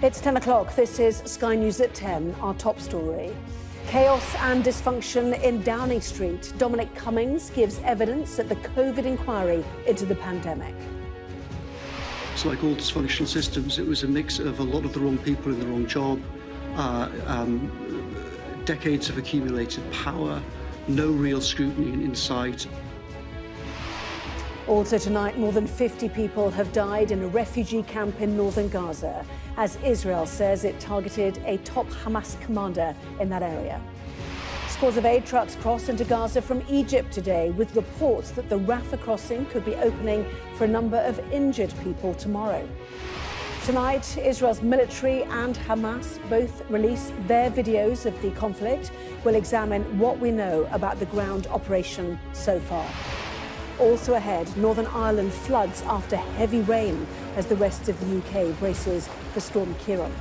It's 10 o'clock. This is Sky News at 10, our top story. Chaos and dysfunction in Downing Street. Dominic Cummings gives evidence at the COVID inquiry into the pandemic. It's like all dysfunctional systems. It was a mix of a lot of the wrong people in the wrong job, decades of accumulated power, no real scrutiny in sight. Also tonight, more than 50 people have died in a refugee camp in northern Gaza, as Israel says it targeted a top Hamas commander in that area. Scores of aid trucks crossed into Gaza from Egypt today, with reports that the Rafah crossing could be opening for a number of injured people tomorrow. Tonight, Israel's military and Hamas both release their videos of the conflict. We'll examine what we know about the ground operation so far. Also ahead, Northern Ireland floods after heavy rain as the rest of the UK braces for Storm Ciaran.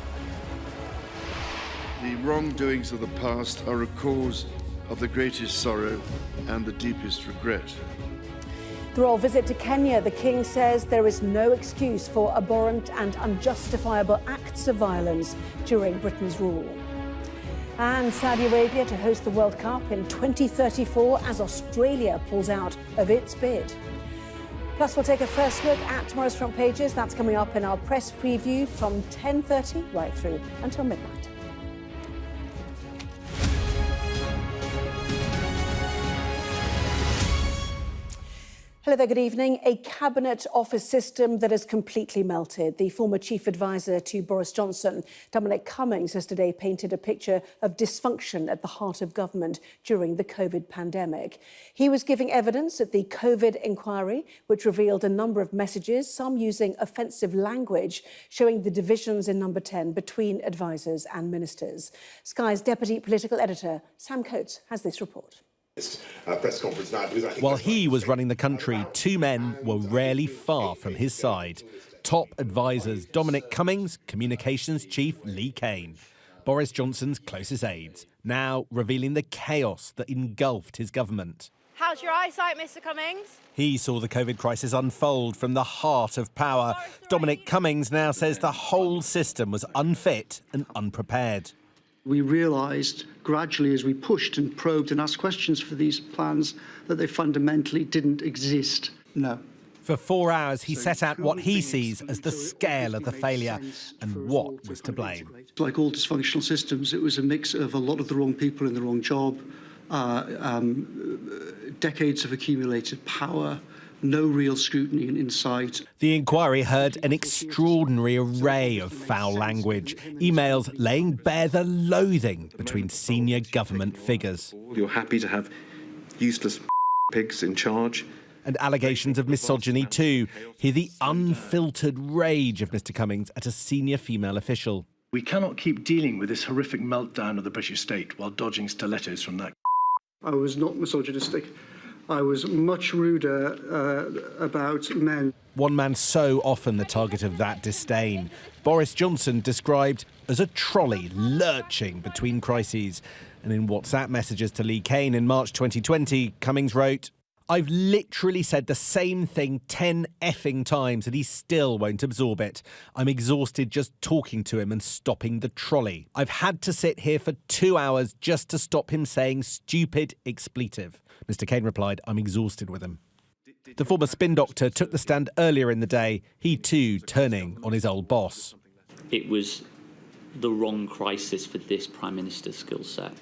The wrongdoings of the past are a cause of the greatest sorrow and the deepest regret. The royal visit to Kenya, the King says there is no excuse for abhorrent and unjustifiable acts of violence during Britain's rule. And Saudi Arabia to host the World Cup in 2034 as Australia pulls out of its bid. Plus, we'll take a first look at tomorrow's front pages. That's coming up in our press preview from 10:30 right through until midnight. Hello there, good evening. A cabinet office system that has completely melted. The former chief advisor to Boris Johnson, Dominic Cummings, has today painted a picture of dysfunction at the heart of government during the COVID pandemic. He was giving evidence at the COVID inquiry, which revealed a number of messages, some using offensive language, showing the divisions in number 10 between advisors and ministers. Sky's deputy political editor, Sam Coates, has this report. Press conference now, because I think while he was running the country, two men were rarely far from his side. Top advisors Dominic Cummings, communications chief Lee Kane, Boris Johnson's closest aides, now revealing the chaos that engulfed his government. How's your eyesight, Mr. Cummings? He saw the COVID crisis unfold from the heart of power. Dominic Cummings now says the whole system was unfit and unprepared. We realised gradually as we pushed and probed and asked questions for these plans that they fundamentally didn't exist. No. For 4 hours, he set out what he sees as the scale of the failure and what was to blame. Like all dysfunctional systems, it was a mix of a lot of the wrong people in the wrong job, decades of accumulated power, no real scrutiny in sight. The inquiry heard an extraordinary array of foul language, emails laying bare the loathing between senior government figures. You're happy to have useless pigs in charge. And allegations of misogyny too. Hear the unfiltered rage of Mr. Cummings at a senior female official. We cannot keep dealing with this horrific meltdown of the British state while dodging stilettos from that. I was not misogynistic. I was much ruder about men. One man so often the target of that disdain. Boris Johnson described as a trolley lurching between crises. And in WhatsApp messages to Lee Kane in March 2020, Cummings wrote, "I've literally said the same thing 10 effing times and he still won't absorb it. I'm exhausted just talking to him and stopping the trolley. I've had to sit here for 2 hours just to stop him saying stupid expletive." Mr. Kane replied, "I'm exhausted with him." The former spin doctor took the stand earlier in the day, he too turning on his old boss. It was the wrong crisis for this Prime Minister's skill set.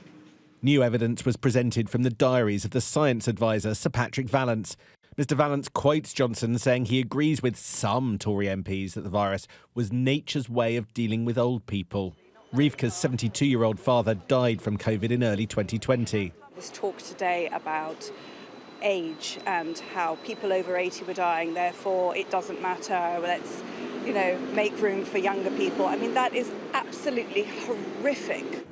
New evidence was presented from the diaries of the science advisor, Sir Patrick Vallance. Mr. Vallance quotes Johnson saying he agrees with some Tory MPs that the virus was nature's way of dealing with old people. Rivka's 72-year-old father died from COVID in early 2020. This talk today about age and how people over 80 were dying, therefore it doesn't matter, let's, make room for younger people. I mean, that is absolutely horrific.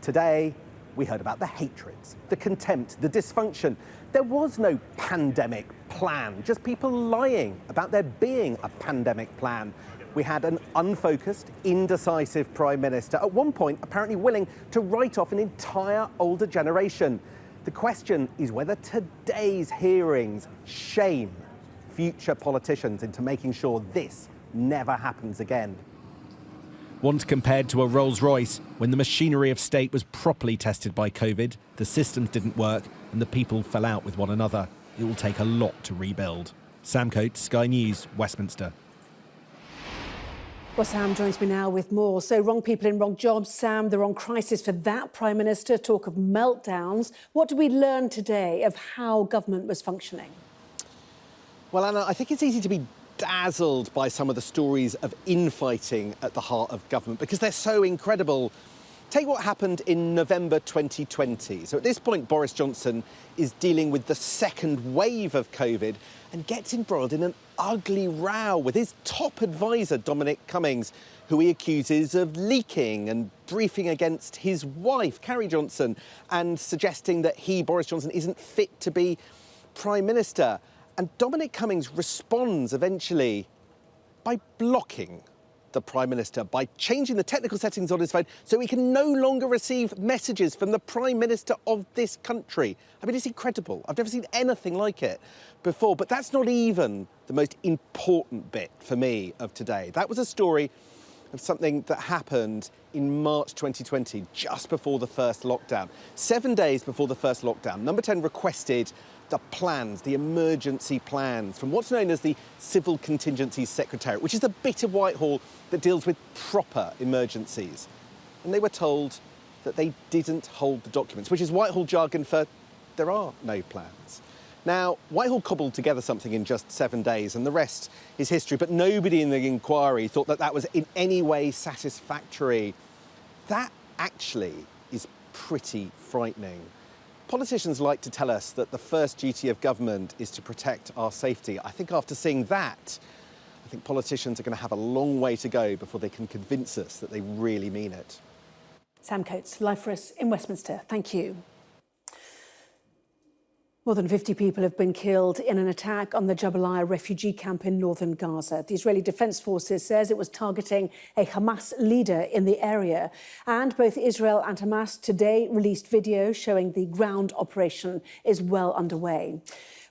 Today, we heard about the hatreds, the contempt, the dysfunction. There was no pandemic plan, just people lying about there being a pandemic plan. We had an unfocused, indecisive Prime Minister, at one point apparently willing to write off an entire older generation. The question is whether today's hearings shame future politicians into making sure this never happens again. Once compared to a Rolls-Royce, when the machinery of state was properly tested by COVID, the systems didn't work and the people fell out with one another. It will take a lot to rebuild. Sam Coates, Sky News, Westminster. Well, Sam joins me now with more. So, wrong people in wrong jobs, Sam, the wrong crisis for that Prime Minister, talk of meltdowns. What did we learn today of how government was functioning? Well, Anna, I think it's easy to be dazzled by some of the stories of infighting at the heart of government because they're so incredible. Take what happened in November 2020. So at this point, Boris Johnson is dealing with the second wave of COVID and gets embroiled in an ugly row with his top advisor, Dominic Cummings, who he accuses of leaking and briefing against his wife, Carrie Johnson, and suggesting that he, Boris Johnson, isn't fit to be Prime Minister. And Dominic Cummings responds eventually by blocking the Prime Minister, by changing the technical settings on his phone so he can no longer receive messages from the Prime Minister of this country. I mean, it's incredible. I've never seen anything like it before. But that's not even the most important bit for me of today. That was a story of something that happened in March 2020, just before the first lockdown. 7 days before the first lockdown, Number 10 requested the plans, the emergency plans, from what's known as the Civil Contingencies Secretariat, which is the bit of Whitehall that deals with proper emergencies. And they were told that they didn't hold the documents, which is Whitehall jargon for there are no plans. Now, Whitehall cobbled together something in just 7 days, and the rest is history, but nobody in the inquiry thought that that was in any way satisfactory. That actually is pretty frightening. Politicians like to tell us that the first duty of government is to protect our safety. I think after seeing that, I think politicians are going to have a long way to go before they can convince us that they really mean it. Sam Coates, live for us in Westminster. Thank you. More than 50 people have been killed in an attack on the Jabalia refugee camp in northern Gaza. The Israeli Defense Forces says it was targeting a Hamas leader in the area. And both Israel and Hamas today released video showing the ground operation is well underway.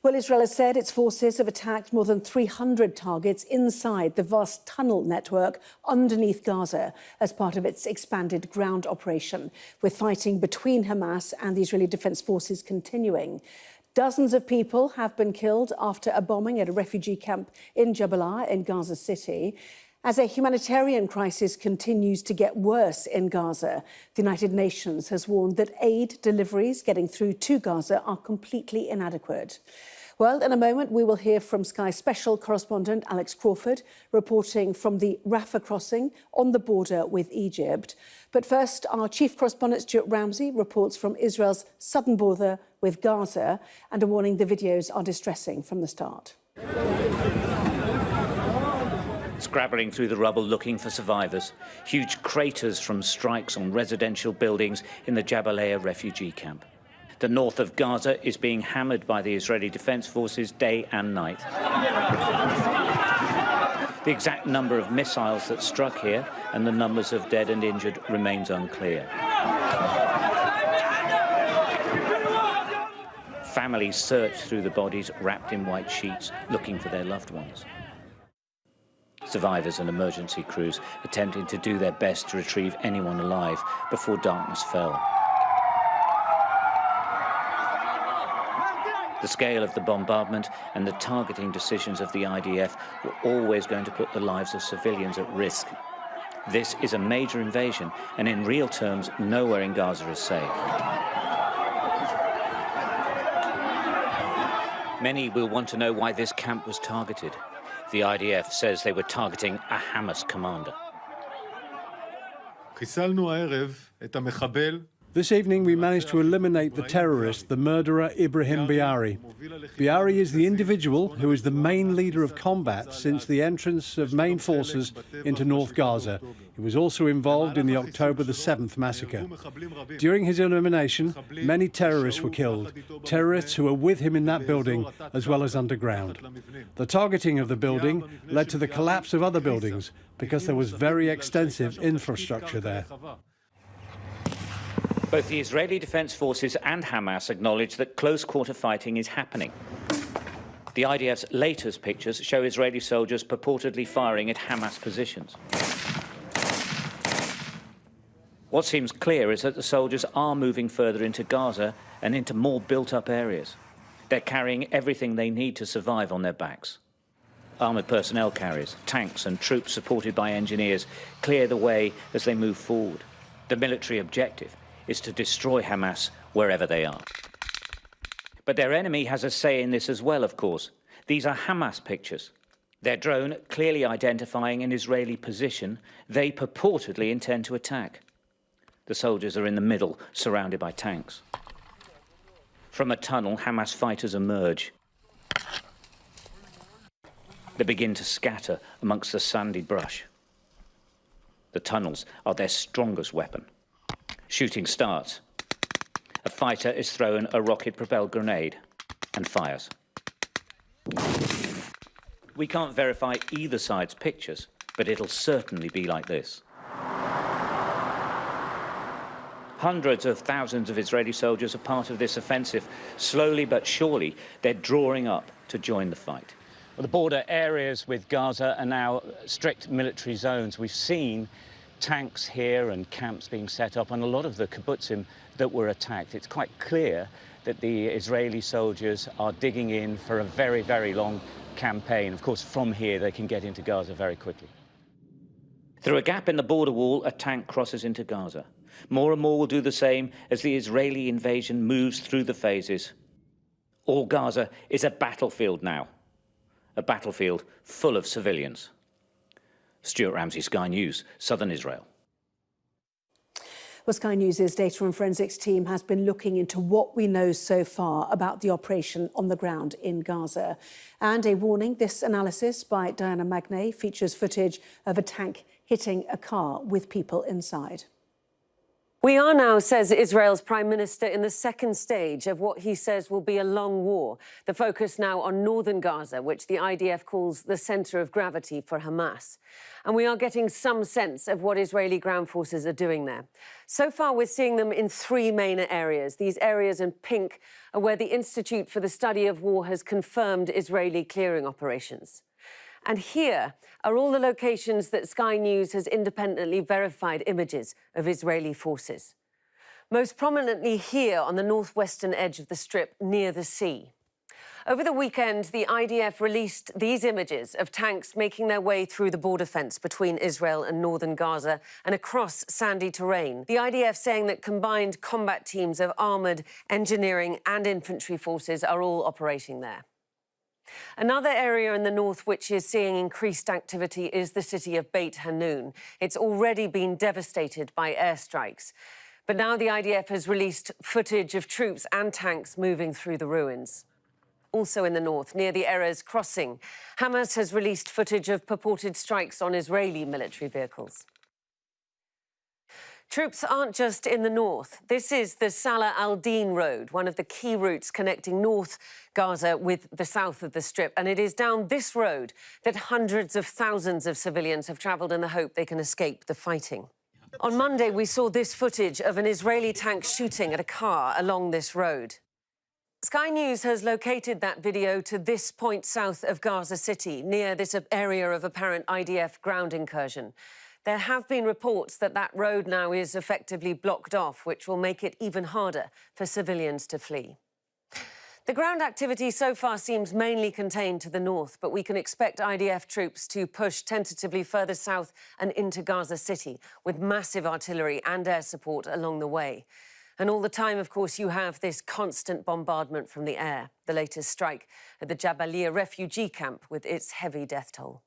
Well, Israel has said its forces have attacked more than 300 targets inside the vast tunnel network underneath Gaza as part of its expanded ground operation, with fighting between Hamas and the Israeli Defense Forces continuing. Dozens of people have been killed after a bombing at a refugee camp in Jabalia in Gaza City. As a humanitarian crisis continues to get worse in Gaza, the United Nations has warned that aid deliveries getting through to Gaza are completely inadequate. Well, in a moment, we will hear from Sky Special correspondent Alex Crawford, reporting from the Rafah crossing on the border with Egypt. But first, our chief correspondent Stuart Ramsey reports from Israel's southern border with Gaza, and a warning the videos are distressing from the start. Scrabbling through the rubble looking for survivors. Huge craters from strikes on residential buildings in the Jabalia refugee camp. The north of Gaza is being hammered by the Israeli Defense Forces day and night. The exact number of missiles that struck here and the numbers of dead and injured remains unclear. Families search through the bodies wrapped in white sheets, looking for their loved ones. Survivors and emergency crews attempting to do their best to retrieve anyone alive before darkness fell. The scale of the bombardment and the targeting decisions of the IDF were always going to put the lives of civilians at risk. This is a major invasion, and in real terms, nowhere in Gaza is safe. Many will want to know why this camp was targeted. The IDF says they were targeting a Hamas commander. This evening we managed to eliminate the terrorist, the murderer Ibrahim Biari. Biari is the individual who is the main leader of combat since the entrance of main forces into North Gaza. He was also involved in the October the 7th massacre. During his elimination, many terrorists were killed, terrorists who were with him in that building as well as underground. The targeting of the building led to the collapse of other buildings because there was very extensive infrastructure there. Both the Israeli Defense Forces and Hamas acknowledge that close-quarter fighting is happening. The IDF's latest pictures show Israeli soldiers purportedly firing at Hamas positions. What seems clear is that the soldiers are moving further into Gaza and into more built-up areas. They're carrying everything they need to survive on their backs. Armoured personnel carriers, tanks and troops supported by engineers clear the way as they move forward. The military objective is to destroy Hamas wherever they are. But their enemy has a say in this as well, of course. These are Hamas pictures. Their drone clearly identifying an Israeli position they purportedly intend to attack. The soldiers are in the middle, surrounded by tanks. From a tunnel, Hamas fighters emerge. They begin to scatter amongst the sandy brush. The tunnels are their strongest weapon. Shooting starts. A fighter is thrown a rocket-propelled grenade and fires. We can't verify either side's pictures, but it'll certainly be like this. Hundreds of thousands of Israeli soldiers are part of this offensive. Slowly but surely, they're drawing up to join the fight. Well, the border areas with Gaza are now strict military zones. We've seen tanks here and camps being set up on a lot of the kibbutzim that were attacked. It's quite clear that the Israeli soldiers are digging in for a very, very long campaign. Of course, from here, they can get into Gaza very quickly. Through a gap in the border wall, a tank crosses into Gaza. More and more will do the same as the Israeli invasion moves through the phases. All Gaza is a battlefield now. A battlefield full of civilians. Stuart Ramsey, Sky News, Southern Israel. Well, Sky News' data and forensics team has been looking into what we know so far about the operation on the ground in Gaza. And a warning, this analysis by Diana Magnay features footage of a tank hitting a car with people inside. We are now, says Israel's Prime Minister, in the second stage of what he says will be a long war. The focus now on northern Gaza, which the IDF calls the centre of gravity for Hamas. And we are getting some sense of what Israeli ground forces are doing there. So far, we're seeing them in three main areas. These areas in pink are where the Institute for the Study of War has confirmed Israeli clearing operations. And here are all the locations that Sky News has independently verified images of Israeli forces. Most prominently here on the northwestern edge of the Strip near the sea. Over the weekend, the IDF released these images of tanks making their way through the border fence between Israel and northern Gaza and across sandy terrain. The IDF saying that combined combat teams of armoured, engineering and infantry forces are all operating there. Another area in the north which is seeing increased activity is the city of Beit Hanun. It's already been devastated by airstrikes. But now the IDF has released footage of troops and tanks moving through the ruins. Also in the north, near the Erez crossing, Hamas has released footage of purported strikes on Israeli military vehicles. Troops aren't just in the north. This is the Salah al-Din road, one of the key routes connecting North Gaza with the south of the Strip. And it is down this road that hundreds of thousands of civilians have travelled in the hope they can escape the fighting. On Monday, we saw this footage of an Israeli tank shooting at a car along this road. Sky News has located that video to this point south of Gaza City, near this area of apparent IDF ground incursion. There have been reports that that road now is effectively blocked off, which will make it even harder for civilians to flee. The ground activity so far seems mainly contained to the north, but we can expect IDF troops to push tentatively further south and into Gaza City, with massive artillery and air support along the way. And all the time, of course, you have this constant bombardment from the air, the latest strike at the Jabalia refugee camp with its heavy death toll.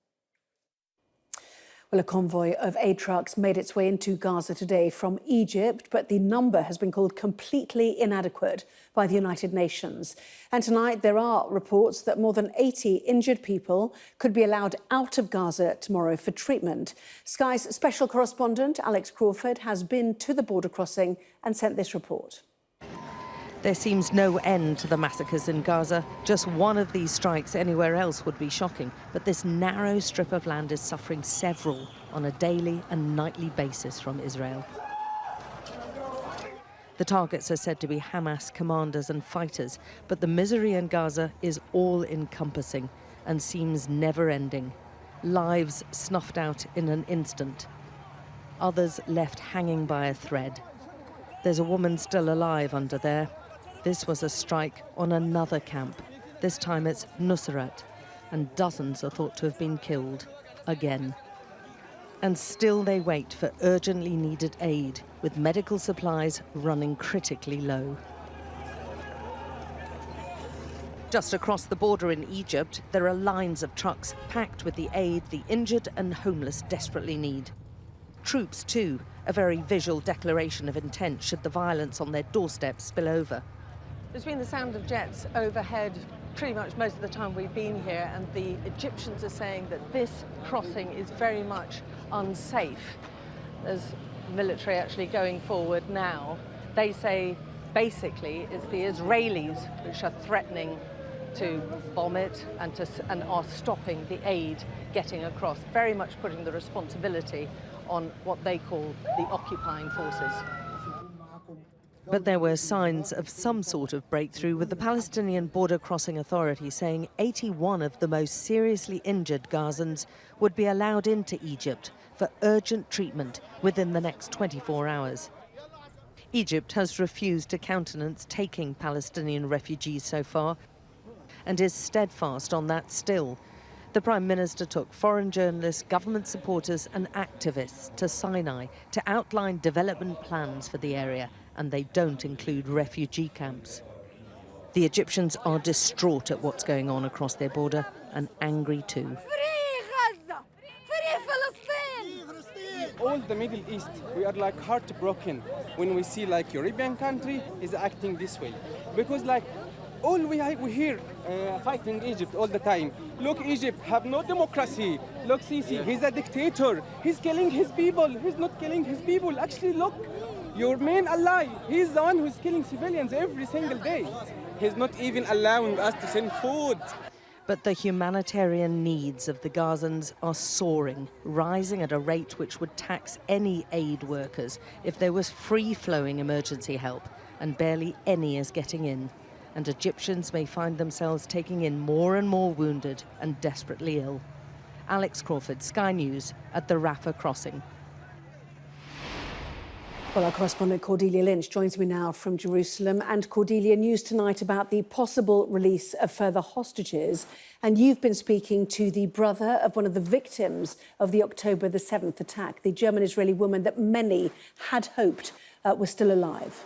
Well, a convoy of aid trucks made its way into Gaza today from Egypt, but the number has been called completely inadequate by the United Nations. And tonight there are reports that more than 80 injured people could be allowed out of Gaza tomorrow for treatment. Sky's special correspondent Alex Crawford has been to the border crossing and sent this report. There seems no end to the massacres in Gaza. Just one of these strikes anywhere else would be shocking. But this narrow strip of land is suffering several on a daily and nightly basis from Israel. The targets are said to be Hamas commanders and fighters, but the misery in Gaza is all-encompassing and seems never-ending. Lives snuffed out in an instant. others left hanging by a thread. There's a woman still alive under there. This was a strike on another camp. This time it's Nusrat, and dozens are thought to have been killed again. And still they wait for urgently needed aid, with medical supplies running critically low. Just across the border in Egypt, there are lines of trucks packed with the aid the injured and homeless desperately need. Troops, too, a very visual declaration of intent should the violence on their doorstep spill over. There's been the sound of jets overhead pretty much most of the time we've been here, and the Egyptians are saying that this crossing is very much unsafe. There's military actually going forward now. They say basically it's the Israelis which are threatening to bomb it and are stopping the aid getting across, very much putting the responsibility on what they call the occupying forces. But there were signs of some sort of breakthrough, with the Palestinian Border Crossing Authority saying 81 of the most seriously injured Gazans would be allowed into Egypt for urgent treatment within the next 24 hours. Egypt has refused to countenance taking Palestinian refugees so far and is steadfast on that still. The Prime Minister took foreign journalists, government supporters and activists to Sinai to outline development plans for the area, and they don't include refugee camps. The Egyptians are distraught at what's going on across their border and angry too. Free Gaza! Free Palestine! All the Middle East, we are like heartbroken when we see like European country is acting this way. Because like all we hear fighting Egypt all the time. Look, Egypt have no democracy. Look, Sisi, he's a dictator. He's killing his people. He's not killing his people. Actually, look, your main ally, he's the one who's killing civilians every single day. He's not even allowing us to send food. But the humanitarian needs of the Gazans are soaring, rising at a rate which would tax any aid workers if there was free-flowing emergency help, and barely any is getting in. And Egyptians may find themselves taking in more and more wounded and desperately ill. Alex Crawford, Sky News, at the Rafah crossing. Well, our correspondent Cordelia Lynch joins me now from Jerusalem. And Cordelia, news tonight about the possible release of further hostages. And you've been speaking to the brother of one of the victims of the October the 7th attack, the German-Israeli woman that many had hoped was still alive.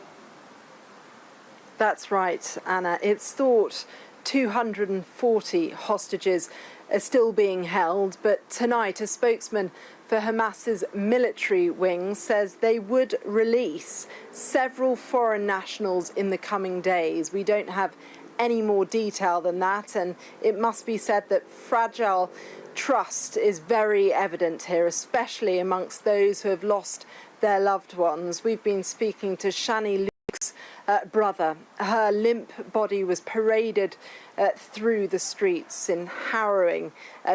That's right, Anna. It's thought 240 hostages are still being held, but tonight a spokesman for Hamas's military wing says they would release several foreign nationals in the coming days. We don't have any more detail than that, and it must be said that fragile trust is very evident here, especially amongst those who have lost their loved ones. We've been speaking to Shani Luke's brother. Her limp body was paraded through the streets in harrowing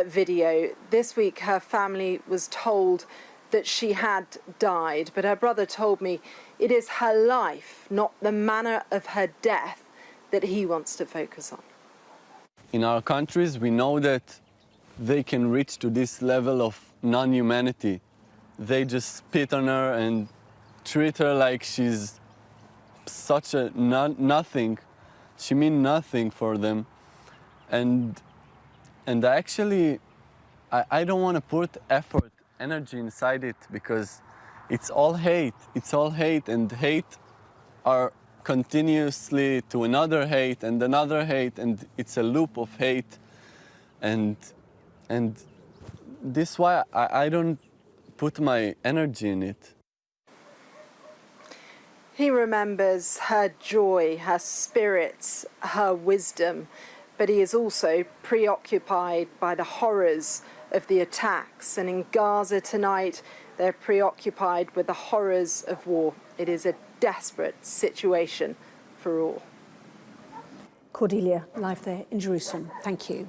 video. This week her family was told that she had died, but her brother told me it is her life, not the manner of her death, that he wants to focus on. In our countries, we know that they can reach to this level of non-humanity. They just spit on her and treat her like she's such a nothing. She means nothing for them. And actually, I don't want to put effort, energy inside it, because it's all hate. It's all hate, and hate are continuously to another hate and another hate, and it's a loop of hate. And this is why I don't put my energy in it. He remembers her joy, her spirits, her wisdom, but he is also preoccupied by the horrors of the attacks. And in Gaza tonight, they're preoccupied with the horrors of war. It is a desperate situation for all. Cordelia, live there in Jerusalem. Thank you.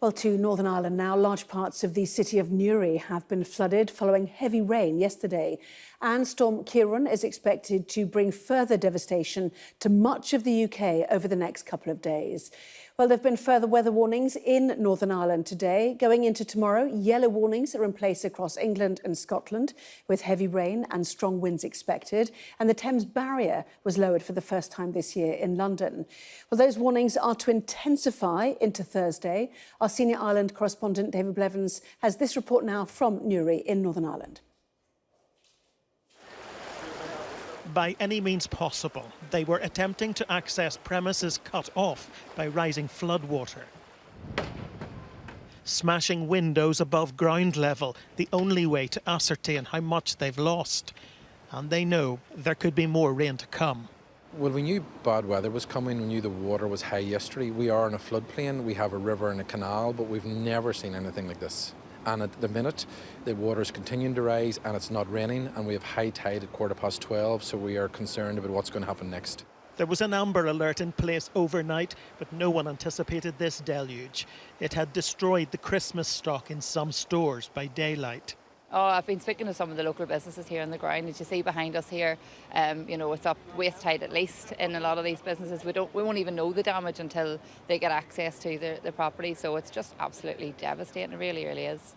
Well, Well, to Northern Ireland now, large parts of the city of Newry have been flooded following heavy rain yesterday. And Storm Ciaran is expected to bring further devastation to much of the UK over the next couple of days. Well, there have been further weather warnings in Northern Ireland today. Going into tomorrow, yellow warnings are in place across England and Scotland, with heavy rain and strong winds expected. And the Thames Barrier was lowered for the first time this year in London. Well, those warnings are to intensify into Thursday. Our senior Ireland correspondent, David Blevins, has this report now from Newry in Northern Ireland. By any means possible, they were attempting to access premises cut off by rising floodwater. Smashing windows above ground level, the only way to ascertain how much they've lost. And they know there could be more rain to come. Well, we knew bad weather was coming. We knew the water was high yesterday. We are in a floodplain. We have a river and a canal, but we've never seen anything like this. And at the minute, the water is continuing to rise and it's not raining, and we have high tide at 12:15, so we are concerned about what's going to happen next. There was an amber alert in place overnight, but no one anticipated this deluge. It had destroyed the Christmas stock in some stores by daylight. Oh, I've been speaking to some of the local businesses here on the ground. As you see behind us here, you know, it's up waist height at least in a lot of these businesses. We won't even know the damage until they get access to the property. So it's just absolutely devastating. It really, really is.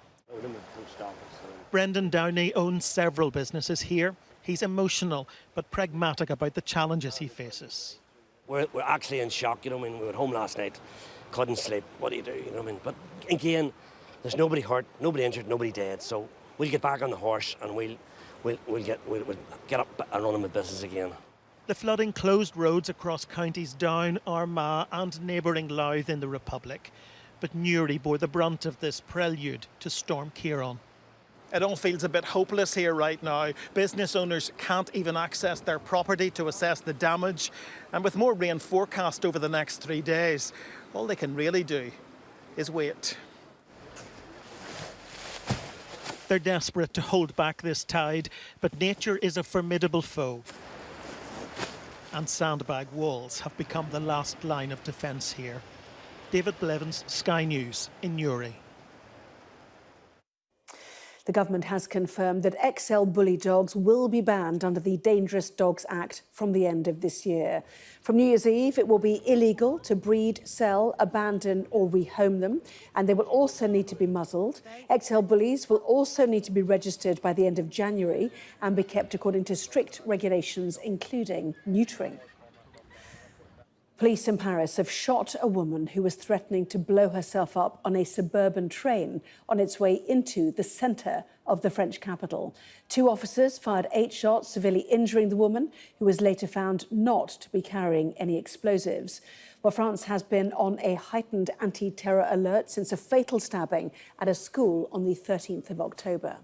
Brendan Downey owns several businesses here. He's emotional but pragmatic about the challenges he faces. We're actually in shock, you know. I mean, we were at home last night, couldn't sleep. What do you do? You know what I mean? But again, there's nobody hurt, nobody injured, nobody dead. So we'll get back on the horse and we'll get up and running with business again. The flooding closed roads across counties Down, Armagh and neighbouring Louth in the Republic. But Newry bore the brunt of this prelude to Storm Ciaran. It all feels a bit hopeless here right now. Business owners can't even access their property to assess the damage. And with more rain forecast over the next 3 days, all they can really do is wait. They're desperate to hold back this tide, but nature is a formidable foe. And sandbag walls have become the last line of defence here. David Blevins, Sky News in Newry. The government has confirmed that XL bully dogs will be banned under the Dangerous Dogs Act from the end of this year. From New Year's Eve, it will be illegal to breed, sell, abandon or rehome them, and they will also need to be muzzled. XL bullies will also need to be registered by the end of January and be kept according to strict regulations, including neutering. Police in Paris have shot a woman who was threatening to blow herself up on a suburban train on its way into the centre of the French capital. 2 officers fired 8 shots, severely injuring the woman, who was later found not to be carrying any explosives. Well, France has been on a heightened anti-terror alert since a fatal stabbing at a school on the 13th of October.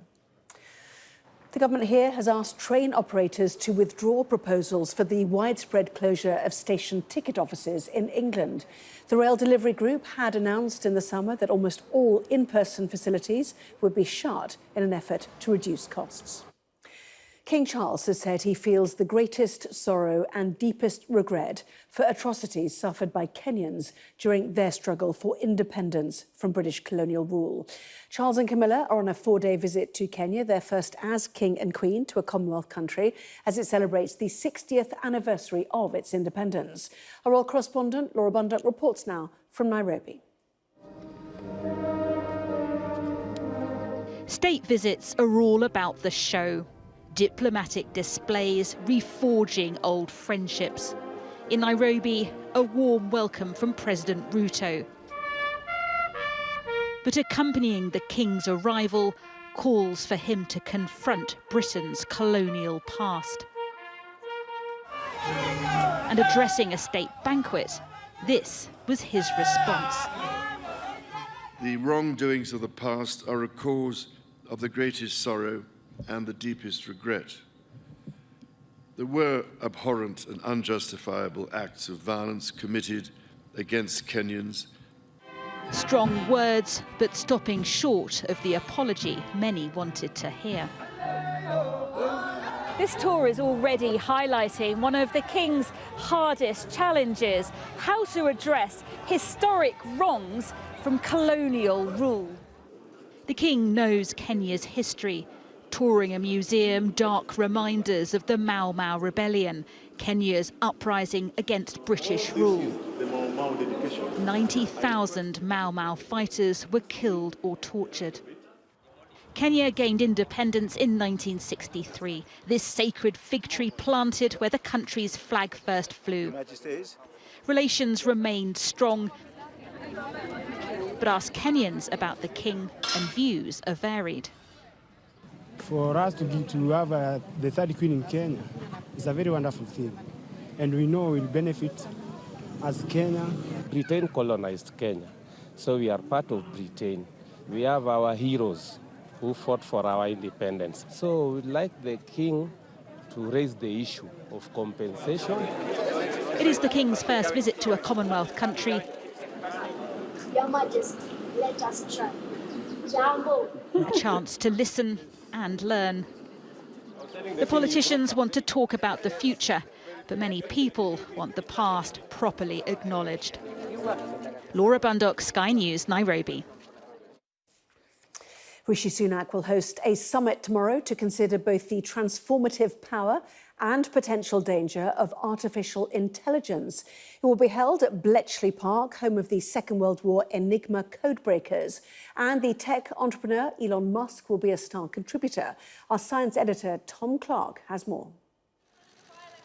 The government here has asked train operators to withdraw proposals for the widespread closure of station ticket offices in England. The Rail Delivery Group had announced in the summer that almost all in-person facilities would be shut in an effort to reduce costs. King Charles has said he feels the greatest sorrow and deepest regret for atrocities suffered by Kenyans during their struggle for independence from British colonial rule. Charles and Camilla are on a 4-day visit to Kenya, their first as King and Queen to a Commonwealth country, as it celebrates the 60th anniversary of its independence. Our royal correspondent, Laura Bundock, reports now from Nairobi. State visits are all about the show. Diplomatic displays, reforging old friendships. In Nairobi, a warm welcome from President Ruto. But accompanying the King's arrival, calls for him to confront Britain's colonial past. And addressing a state banquet, this was his response. The wrongdoings of the past are a cause of the greatest sorrow and the deepest regret. There were abhorrent and unjustifiable acts of violence committed against Kenyans. Strong words, but stopping short of the apology many wanted to hear. This tour is already highlighting one of the King's hardest challenges, how to address historic wrongs from colonial rule. The King knows Kenya's history. Touring a museum, dark reminders of the Mau Mau rebellion, Kenya's uprising against British rule. 90,000 Mau Mau fighters were killed or tortured. Kenya gained independence in 1963, this sacred fig tree planted where the country's flag first flew. Relations remained strong, but ask Kenyans about the King and views are varied. For us to have the third queen in Kenya is a very wonderful thing, and we know we'll benefit as Kenya. Britain colonized Kenya, so we are part of Britain. We have our heroes who fought for our independence. So we'd like the King to raise the issue of compensation. It is the King's first visit to a Commonwealth country. Your Majesty, let us try. Jambo. A chance to listen and learn. The politicians want to talk about the future, but many people want the past properly acknowledged. Laura Bundock, Sky News, Nairobi. Rishi Sunak will host a summit tomorrow to consider both the transformative power and potential danger of artificial intelligence. It will be held at Bletchley Park, home of the Second World War Enigma codebreakers. And the tech entrepreneur Elon Musk will be a star contributor. Our science editor Tom Clark has more.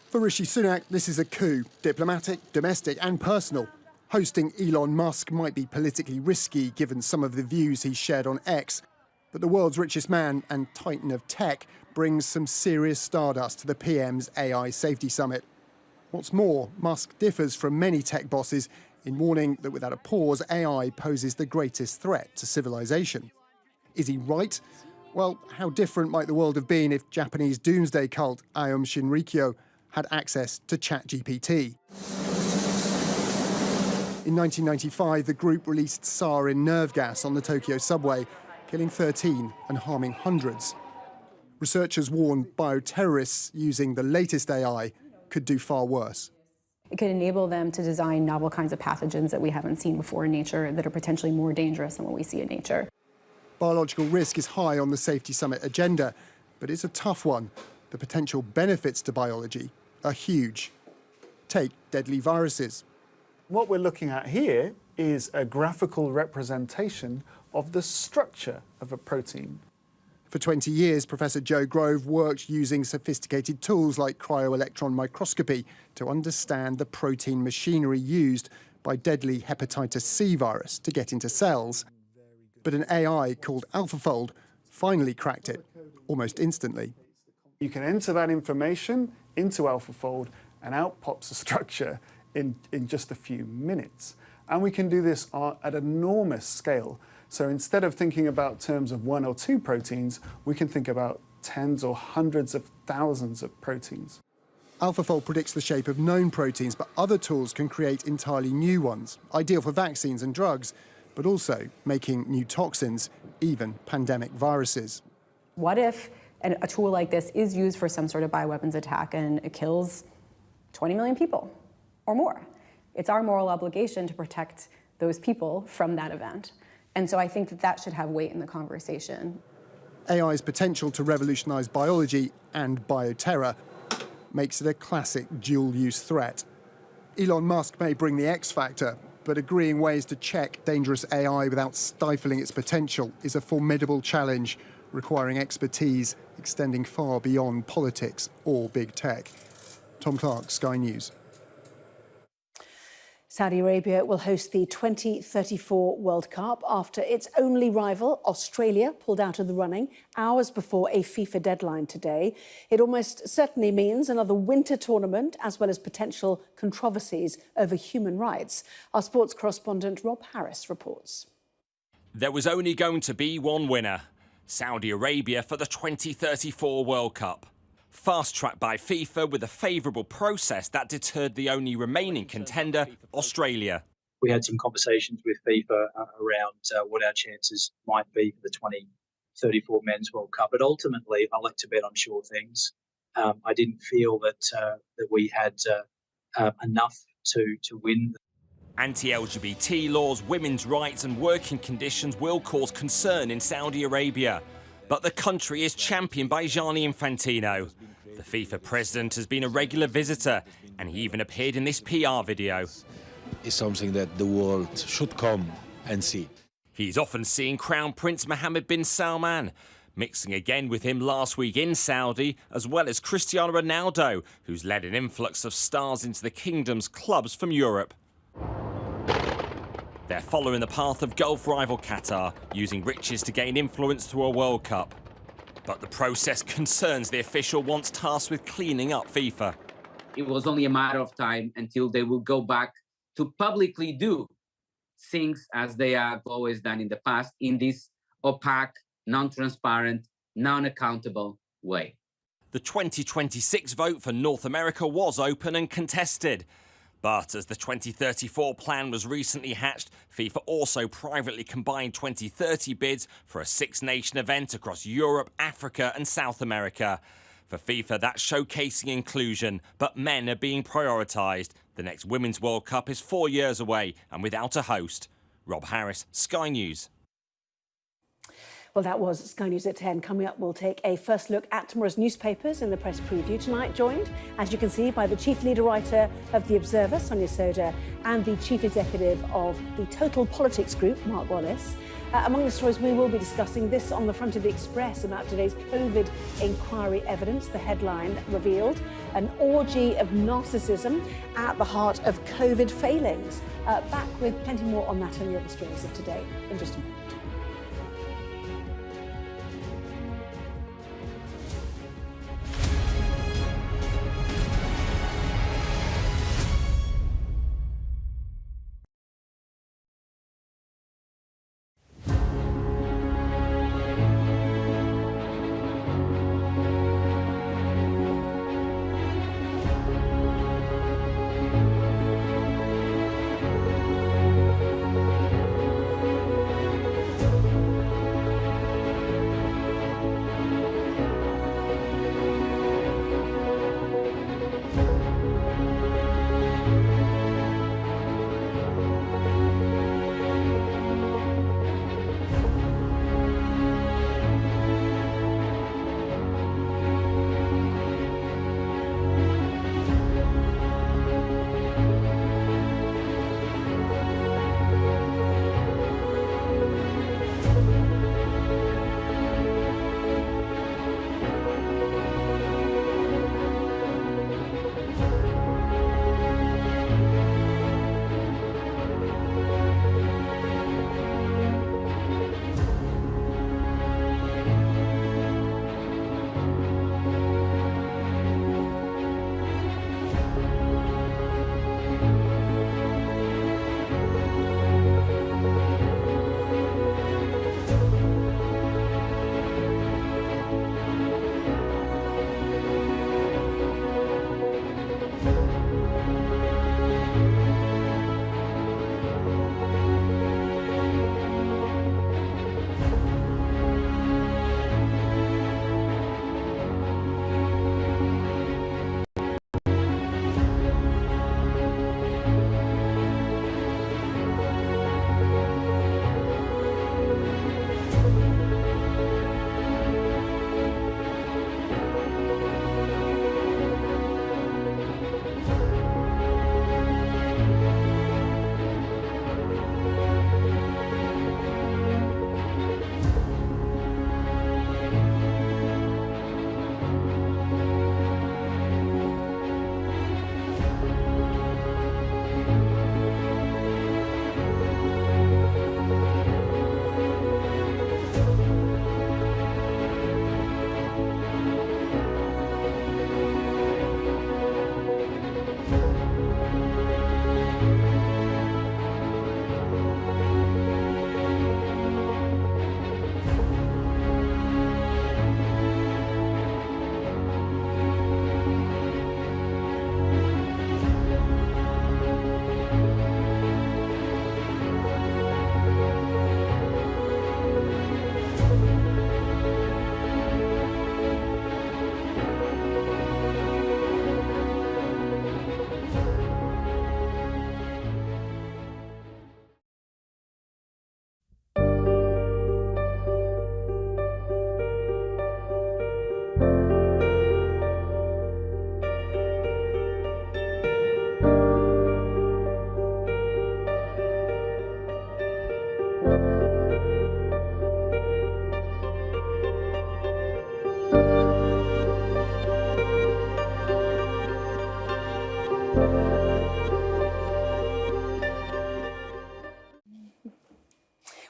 For Rishi Sunak, this is a coup, diplomatic, domestic and personal. Hosting Elon Musk might be politically risky given some of the views he shared on X. But the world's richest man and titan of tech brings some serious stardust to the PM's AI Safety Summit. What's more, Musk differs from many tech bosses in warning that without a pause, AI poses the greatest threat to civilization. Is he right? Well, how different might the world have been if Japanese doomsday cult Aum Shinrikyo had access to ChatGPT? In 1995, the group released sarin nerve gas on the Tokyo subway, killing 13 and harming hundreds. Researchers warn bioterrorists using the latest AI could do far worse. It could enable them to design novel kinds of pathogens that we haven't seen before in nature that are potentially more dangerous than what we see in nature. Biological risk is high on the Safety Summit agenda, but it's a tough one. The potential benefits to biology are huge. Take deadly viruses. What we're looking at here is a graphical representation of the structure of a protein. For 20 years, Professor Joe Grove worked using sophisticated tools like cryo-electron microscopy to understand the protein machinery used by deadly hepatitis C virus to get into cells. But an AI called AlphaFold finally cracked it, almost instantly. You can enter that information into AlphaFold and out pops a structure in just a few minutes. And we can do this at enormous scale. So instead of thinking about terms of 1 or 2 proteins, we can think about tens or hundreds of thousands of proteins. AlphaFold predicts the shape of known proteins, but other tools can create entirely new ones, ideal for vaccines and drugs, but also making new toxins, even pandemic viruses. What if a tool like this is used for some sort of bioweapons attack and it kills 20 million people or more? It's our moral obligation to protect those people from that event. And so I think that should have weight in the conversation. AI's potential to revolutionize biology and bioterror makes it a classic dual-use threat. Elon Musk may bring the X factor, but agreeing ways to check dangerous AI without stifling its potential is a formidable challenge, requiring expertise extending far beyond politics or big tech. Tom Clark, Sky News. Saudi Arabia will host the 2034 World Cup after its only rival, Australia, pulled out of the running hours before a FIFA deadline today. It almost certainly means another winter tournament, as well as potential controversies over human rights. Our sports correspondent Rob Harris reports. There was only going to be one winner, Saudi Arabia for the 2034 World Cup. Fast-tracked by FIFA with a favourable process that deterred the only remaining contender, Australia. We had some conversations with FIFA around what our chances might be for the 2034 Men's World Cup, but ultimately I like to bet on sure things. I didn't feel that we had enough to win. Anti-LGBT laws, women's rights and working conditions will cause concern in Saudi Arabia. But the country is championed by Gianni Infantino. The FIFA president has been a regular visitor, and he even appeared in this PR video. It's something that the world should come and see. He's often seen Crown Prince Mohammed bin Salman, mixing again with him last week in Saudi, as well as Cristiano Ronaldo, who's led an influx of stars into the kingdom's clubs from Europe. They're following the path of Gulf rival Qatar, using riches to gain influence through a World Cup. But the process concerns the official once tasked with cleaning up FIFA. It was only a matter of time until they will go back to publicly do things as they have always done in the past in this opaque, non-transparent, non-accountable way. The 2026 vote for North America was open and contested. But as the 2034 plan was recently hatched, FIFA also privately combined 2030 bids for a six-nation event across Europe, Africa and South America. For FIFA, that's showcasing inclusion, but men are being prioritised. The next Women's World Cup is 4 years away and without a host. Rob Harris, Sky News. Well, that was Sky News at 10. Coming up, we'll take a first look at tomorrow's newspapers in the press preview tonight, joined, as you can see, by the chief leader writer of The Observer, Sonia Soda, and the chief executive of the Total Politics Group, Mark Wallace. Among the stories we will be discussing, this on the front of the Express about today's COVID inquiry evidence. The headline revealed an orgy of narcissism at the heart of COVID failings. Back with plenty more on that and the other stories of today in just a moment.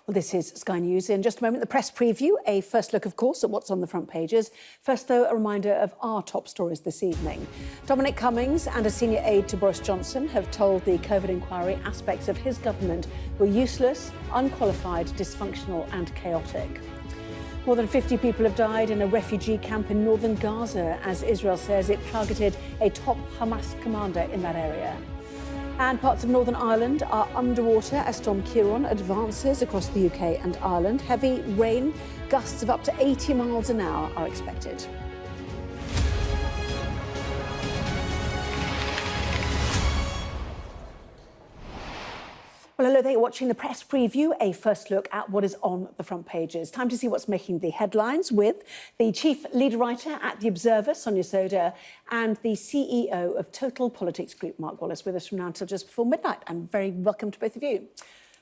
Well, this is Sky News. In just a moment, the press preview, a first look, of course, at what's on the front pages. First, though, a reminder of our top stories this evening. Dominic Cummings and a senior aide to Boris Johnson have told the COVID inquiry aspects of his government were useless, unqualified, dysfunctional and chaotic. More than 50 people have died in a refugee camp in northern Gaza as Israel says it targeted a top Hamas commander in that area. And parts of Northern Ireland are underwater as Storm Ciaran advances across the UK and Ireland. Heavy rain, gusts of up to 80 miles an hour are expected. Well, hello there, you're watching the press preview, a first look at what is on the front pages. Time to see what's making the headlines with the chief lead writer at The Observer, Sonia Soda, and the CEO of Total Politics Group, Mark Wallace, with us from now until just before midnight. And very welcome to both of you.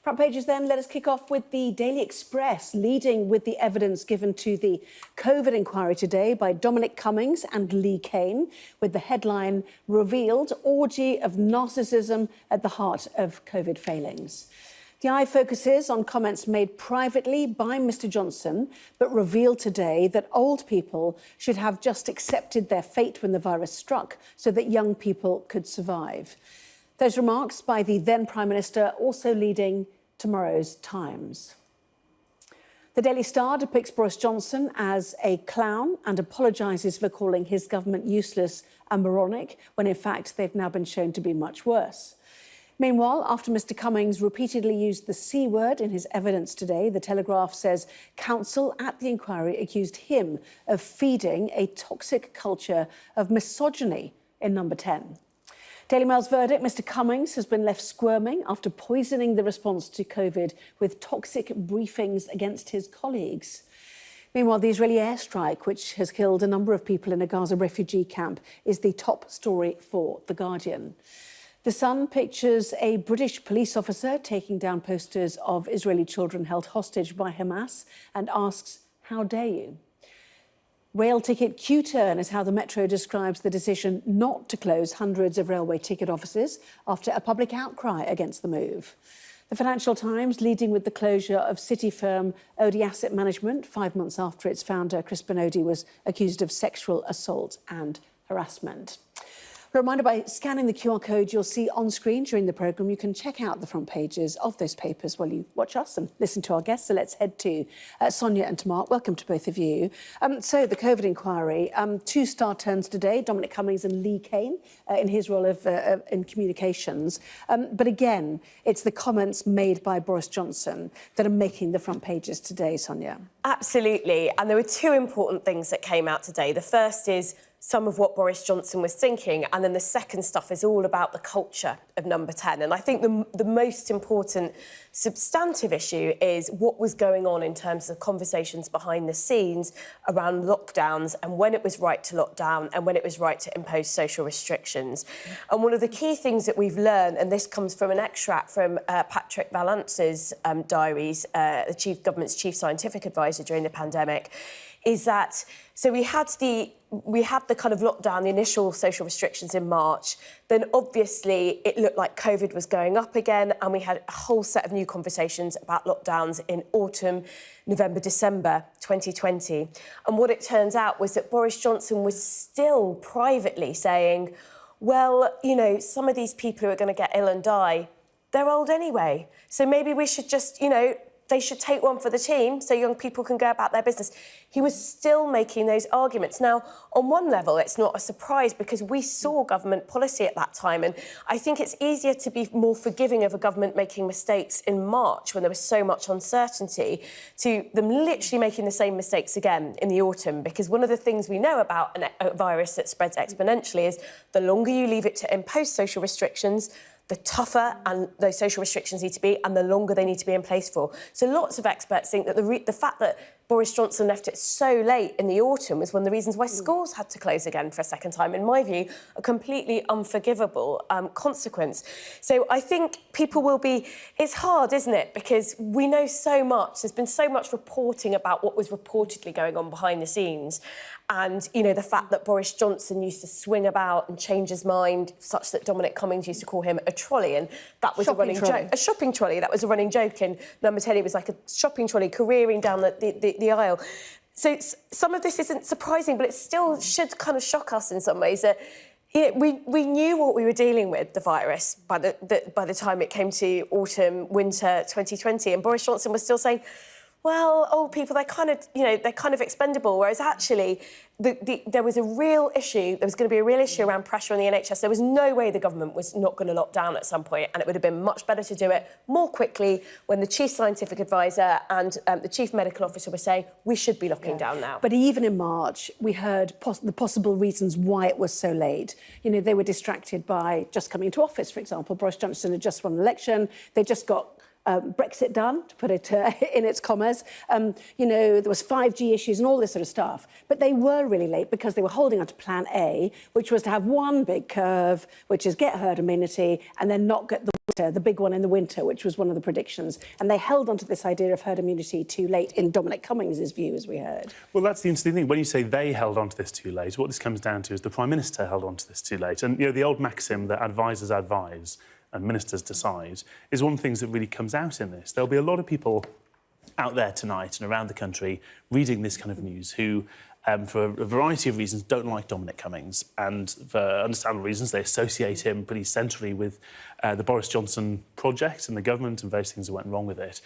Front pages then, let us kick off with the Daily Express, leading with the evidence given to the COVID inquiry today by Dominic Cummings and Lee Cain, with the headline, Revealed Orgy of Narcissism at the Heart of COVID Failings. The eye focuses on comments made privately by Mr Johnson, but revealed today that old people should have just accepted their fate when the virus struck so that young people could survive. Those remarks by the then Prime Minister also leading tomorrow's Times. The Daily Star depicts Boris Johnson as a clown and apologises for calling his government useless and moronic, when in fact they've now been shown to be much worse. Meanwhile, after Mr Cummings repeatedly used the C word in his evidence today, The Telegraph says counsel at the inquiry accused him of feeding a toxic culture of misogyny in Number 10. Daily Mail's verdict, Mr Cummings has been left squirming after poisoning the response to COVID with toxic briefings against his colleagues. Meanwhile, the Israeli airstrike, which has killed a number of people in a Gaza refugee camp, is the top story for The Guardian. The Sun pictures a British police officer taking down posters of Israeli children held hostage by Hamas and asks, "How dare you?" Rail ticket Q-turn is how the Metro describes the decision not to close hundreds of railway ticket offices after a public outcry against the move. The Financial Times leading with the closure of city firm Aide Asset Management 5 months after its founder, Crispin Odey, was accused of sexual assault and harassment. A reminder, by scanning the QR code you'll see on screen during the programme, you can check out the front pages of those papers while you watch us and listen to our guests. So let's head to Sonia and to Mark. Welcome to both of you. So the COVID inquiry, 2 star turns today, Dominic Cummings and Lee Cain in his role in communications. But again, it's the comments made by Boris Johnson that are making the front pages today, Sonia. Absolutely. And there were 2 important things that came out today. The first is some of what Boris Johnson was thinking, and then the second stuff is all about the culture of Number 10. And I think the most important substantive issue is what was going on in terms of conversations behind the scenes around lockdowns and when it was right to lock down and when it was right to impose social restrictions. And one of the key things that we've learned, and this comes from an extract from Patrick Valance's diaries, the government's chief scientific advisor during the pandemic, is that so we had the kind of lockdown, the initial social restrictions in March. Then obviously it looked like COVID was going up again, and we had a whole set of new conversations about lockdowns in autumn, November, December 2020. And what it turns out was that Boris Johnson was still privately saying, well, you know, some of these people who are going to get ill and die, they're old anyway. So maybe we should just, you know, they should take one for the team so young people can go about their business. He was still making those arguments. Now, on one level, it's not a surprise because we saw government policy at that time. And I think it's easier to be more forgiving of a government making mistakes in March when there was so much uncertainty to them literally making the same mistakes again in the autumn. Because one of the things we know about a virus that spreads exponentially is the longer you leave it to impose social restrictions, the tougher and those social restrictions need to be and the longer they need to be in place for. So lots of experts think that the fact that Boris Johnson left it so late in the autumn was one of the reasons why schools had to close again for a second time. In my view, a completely unforgivable consequence. So I think people will be... It's hard, isn't it? Because we know so much. There's been so much reporting about what was reportedly going on behind the scenes. And, you know, the fact that Boris Johnson used to swing about and change his mind, such that Dominic Cummings used to call him a trolley, and that was a running joke. A shopping trolley, that was a running joke in Number 10. It was like a shopping trolley careering down the aisle. So some of this isn't surprising, but it still should kind of shock us in some ways that we knew what we were dealing with, the virus, by the time it came to autumn, winter 2020, and Boris Johnson was still saying, well, old people, they're kind of expendable, whereas actually there was a real issue, there was going to be a real issue around pressure on the NHS. There was no way the government was not going to lock down at some point, and it would have been much better to do it more quickly when the chief scientific advisor and the chief medical officer were saying, we should be locking down now. But even in March, we heard the possible reasons why it was so late. You know, they were distracted by just coming into office, for example. Boris Johnson had just won an election. They just got Brexit done, to put it in its commas. You know, there was 5G issues and all this sort of stuff. But they were really late because they were holding on to Plan A, which was to have one big curve, which is get herd immunity, and then not get the big one in the winter, which was one of the predictions. And they held on to this idea of herd immunity too late, in Dominic Cummings' view, as we heard. Well, that's the interesting thing. When you say they held on to this too late, what this comes down to is the Prime Minister held on to this too late. And, you know, the old maxim that advisers advise and ministers decide is one of the things that really comes out in this. There'll be a lot of people out there tonight and around the country reading this kind of news who, for a variety of reasons, don't like Dominic Cummings. And for understandable reasons, they associate him pretty centrally with the Boris Johnson project and the government and various things that went wrong with it.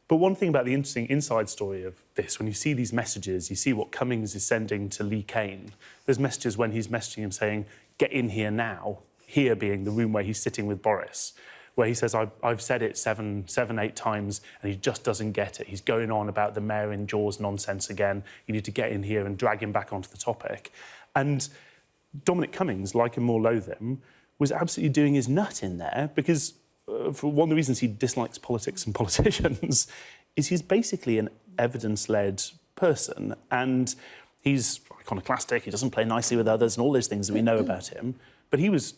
But one thing about the interesting inside story of this, when you see these messages, you see what Cummings is sending to Lee Kane. There's messages when he's messaging him saying, get in here now. Here being the room where he's sitting with Boris, where he says, I've said it seven, 8 times, and he just doesn't get it. He's going on about the mayor in Jaws nonsense again. You need to get in here and drag him back onto the topic. And Dominic Cummings, like him or loathe him, was absolutely doing his nut in there because for one of the reasons he dislikes politics and politicians is he's basically an evidence-led person. And he's iconoclastic, he doesn't play nicely with others and all those things that we know about him. But he was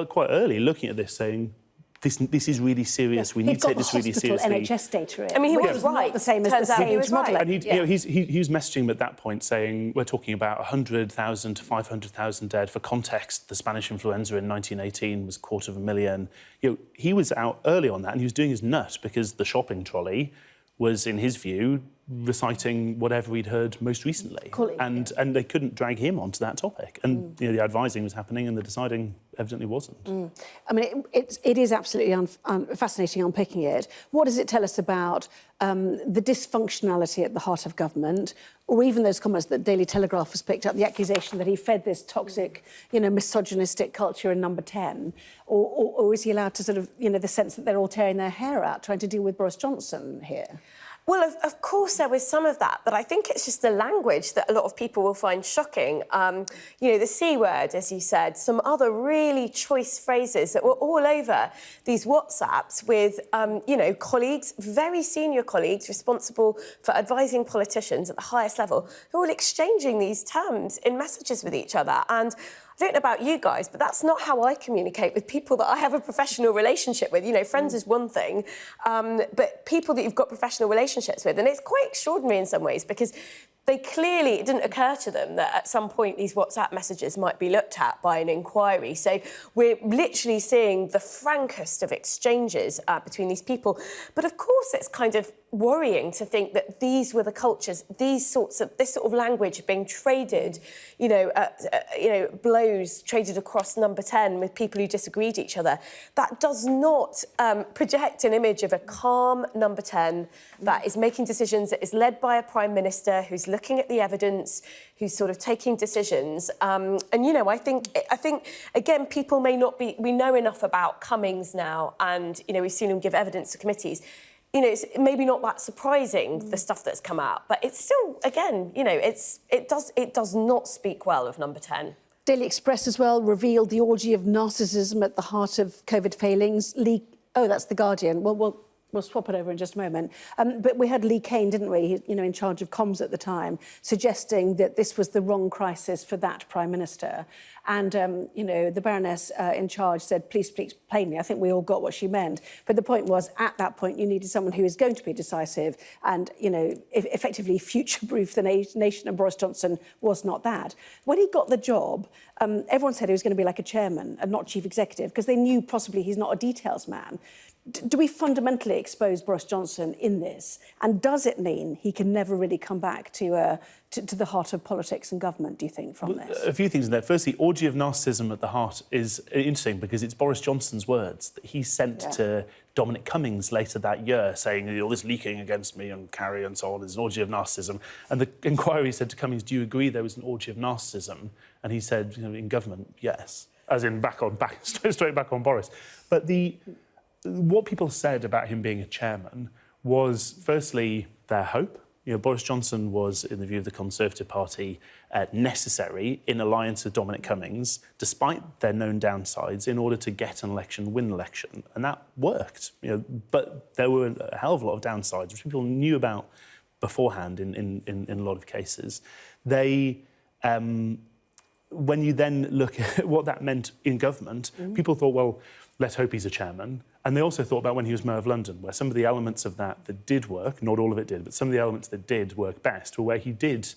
quite early looking at this, saying, this is really serious. We need to take this really seriously. NHS data in. I mean, he was right. The same as the Sage modelling. And you know, he was messaging him at that point saying, we're talking about 100,000 to 500,000 dead. For context, the Spanish influenza in 1918 was 250,000. You know, he was out early on that, and he was doing his nut because the shopping trolley was, in his view, reciting whatever we'd heard most recently. And they couldn't drag him onto that topic. And you know, the advising was happening and the deciding evidently wasn't. I mean, it is absolutely fascinating unpicking it. What does it tell us about the dysfunctionality at the heart of government, or even those comments that Daily Telegraph has picked up, the accusation that he fed this toxic, you know, misogynistic culture in Number 10, or is he allowed to sort of, you know, the sense that they're all tearing their hair out trying to deal with Boris Johnson here? Well, of course there was some of that, but I think it's just the language that a lot of people will find shocking. You know, the C word, as you said, some other really choice phrases that were all over these WhatsApps with, you know, colleagues, very senior colleagues responsible for advising politicians at the highest level, who are all exchanging these terms in messages with each other. And I don't know about you guys, but that's not how I communicate with people that I have a professional relationship with. You know, friends is one thing, but people that you've got professional relationships with, and it's quite extraordinary in some ways because they clearly, it didn't occur to them that at some point these WhatsApp messages might be looked at by an inquiry. So we're literally seeing the frankest of exchanges between these people. But of course, it's kind of worrying to think that these were the cultures, this sort of language being traded, you know, blows traded across Number 10 with people who disagreed with each other. That does not project an image of a calm Number 10 that is making decisions, that is led by a Prime Minister who's looking at the evidence, who's sort of taking decisions. And, you know, I think, again, people may not be... We know enough about Cummings now, and, you know, we've seen him give evidence to committees. You know, it's maybe not that surprising, the stuff that's come out, but it's still, again, you know, it does not speak well of Number 10. Daily Express as well revealed the orgy of narcissism at the heart of COVID failings. Oh, that's The Guardian. Well, We'll swap it over in just a moment. But we had Lee Kane, didn't we, in charge of comms at the time, suggesting that this was the wrong crisis for that Prime Minister. And, the Baroness in charge said, please speak plainly. I think we all got what she meant. But the point was, at that point, you needed someone who is going to be decisive and, effectively future-proof the nation, and Boris Johnson was not that. When he got the job, everyone said he was going to be like a chairman and not chief executive, because they knew possibly he's not a details man. Do we fundamentally expose Boris Johnson in this? And does it mean he can never really come back to the heart of politics and government, do you think, from this? A few things in there. Firstly, orgy of narcissism at the heart is interesting because it's Boris Johnson's words that he sent to Dominic Cummings later that year, saying, all this leaking against me and Carrie and so on is an orgy of narcissism. And the inquiry said to Cummings, do you agree there was an orgy of narcissism? And he said, in government, yes. As in straight back on Boris. But what people said about him being a chairman was, firstly, their hope. Boris Johnson was, in the view of the Conservative Party, necessary in alliance with Dominic Cummings, despite their known downsides, in order to get an election, win an election. And that worked. But there were a hell of a lot of downsides, which people knew about beforehand in a lot of cases. When you then look at what that meant in government, people thought, well, let's hope he's a chairman. And they also thought about when he was Mayor of London, where some of the elements of that did work, not all of it did, but some of the elements that did work best were where he did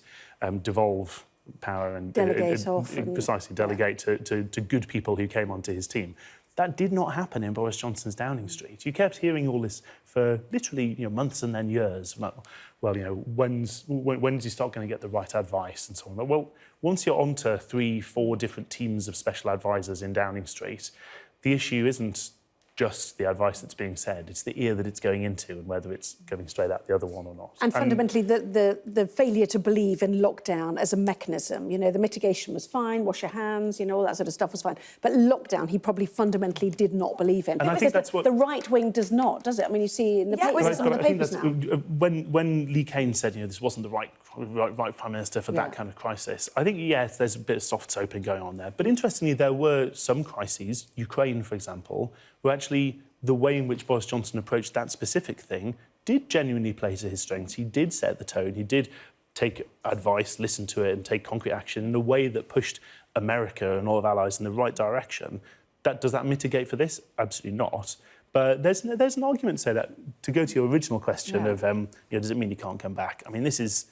devolve power and delegate to good people who came onto his team. That did not happen in Boris Johnson's Downing Street. You kept hearing all this for literally months and then years. When's he start going to get the right advice and so on? Well, once you're onto 3-4 different teams of special advisors in Downing Street, the issue isn't just the advice that's being said, it's the ear that it's going into and whether it's going straight out the other one or not. And fundamentally, the failure to believe in lockdown as a mechanism. The mitigation was fine, wash your hands, all that sort of stuff was fine. But lockdown, he probably fundamentally did not believe in. And I think that's what the right wing does not, does it? I mean, you see in the papers, on the papers now. When Lee Kane said, this wasn't the right Prime Minister for that kind of crisis, I think, yes, there's a bit of soft soaping going on there. But interestingly, there were some crises, Ukraine, for example, where actually the way in which Boris Johnson approached that specific thing did genuinely play to his strengths. He did set the tone. He did take advice, listen to it, and take concrete action in a way that pushed America and all of allies in the right direction. Does that mitigate for this? Absolutely not. But there's an argument to say that, to go to your original question of, does it mean he can't come back? I mean, this is...